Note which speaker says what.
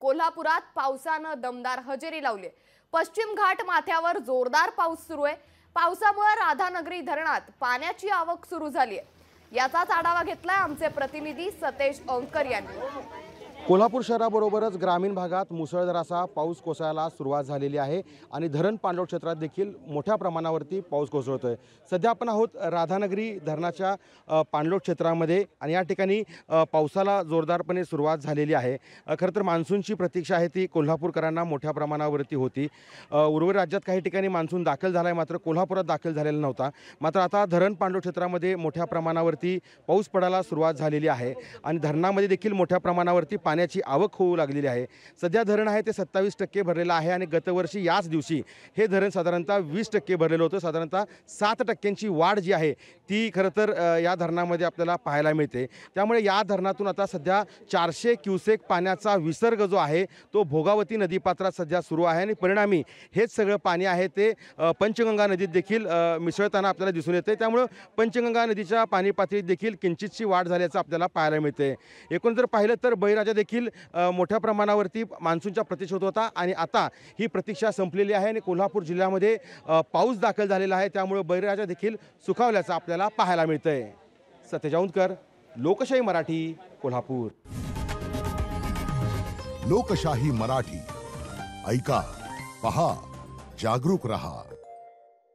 Speaker 1: कोल्हापुरात पावसानं दमदार हजेरी लावली। पश्चिम घाट माथ्यावर जोरदार पाऊस सुरू आहे। पावसामुळे राधानगरी धरणात पाण्याची आवक सुरू झाली आहे। याचाच आढावा घेतलाय आमचे प्रतिनिधी सतेज औंकर यांनी।
Speaker 2: कोल्हापूर शहराबरोबरच ग्रामीण भागात मुसळधार असा पाऊस कोसळायला सुरुवात झालेली आहे आणि धरण पाणलोट क्षेत्रात देखील मोठ्या प्रमाणावरती पाऊस कोसळतोय। सध्या आपण आहोत राधानगरी धरणाच्या पाणलोट क्षेत्रामध्ये आणि या ठिकाणी पावसाला जोरदारपणे सुरुवात झालेली आहे। खरं तर मान्सूनची प्रतीक्षा आहे ती कोल्हापूरकरांना मोठ्या प्रमाणावरती होती। उर्वरित राज्यात काही ठिकाणी मान्सून दाखल झाला आहे, मात्र कोल्हापुरात दाखल झालेला नव्हता। मात्र आता धरण पाणलोट क्षेत्रामध्ये मोठ्या प्रमाणावरती पाऊस पडायला सुरुवात झालेली आहे आणि धरणामध्ये देखील मोठ्या प्रमाणावरती पाण्याची आवक होऊ लागलेली आहे। सध्या धरण आहे ते 27% भरलेलं आहे आणि गतवर्षी याच दिवशी हे धरण साधारणतः 20% भरलेलं होतं। साधारणतः 7% वाढ जी आहे ती खरं तर या धरणामध्ये आपल्याला पाहायला मिळते। त्यामुळे या धरणातून आता सध्या 400 क्युसेक पाण्याचा विसर्ग जो आहे तो भोगावती नदीपात्रात सध्या सुरू आहे आणि परिणामी हेच सगळं पाणी आहे ते पंचगंगा नदीत देखील मिसळताना आपल्याला दिसून येते। त्यामुळे पंचगंगा नदीच्या पाणी पातळीत देखील किंचितशी वाढ झाल्याचं आपल्याला पाहायला मिळते। एकूण जर पाहिलं तर बळीराजा देखील मोठ्या प्रमाणावरती मान्सूनच्या प्रतीक्षेत होता आणि आता ही प्रतीक्षा संपलेली आहे आणि कोल्हापूर जिल्ह्यामध्ये पाऊस दाखल झालेला आहे। त्यामुळे बळीराजा देखील सुखावल्याचं आपल्याला पाहायला मिळतंय। सतेज औंकर, लोकशाही मराठी, कोल्हापूर।
Speaker 3: लोकशाही मराठी, ऐका, पहा, जागरूक रहा।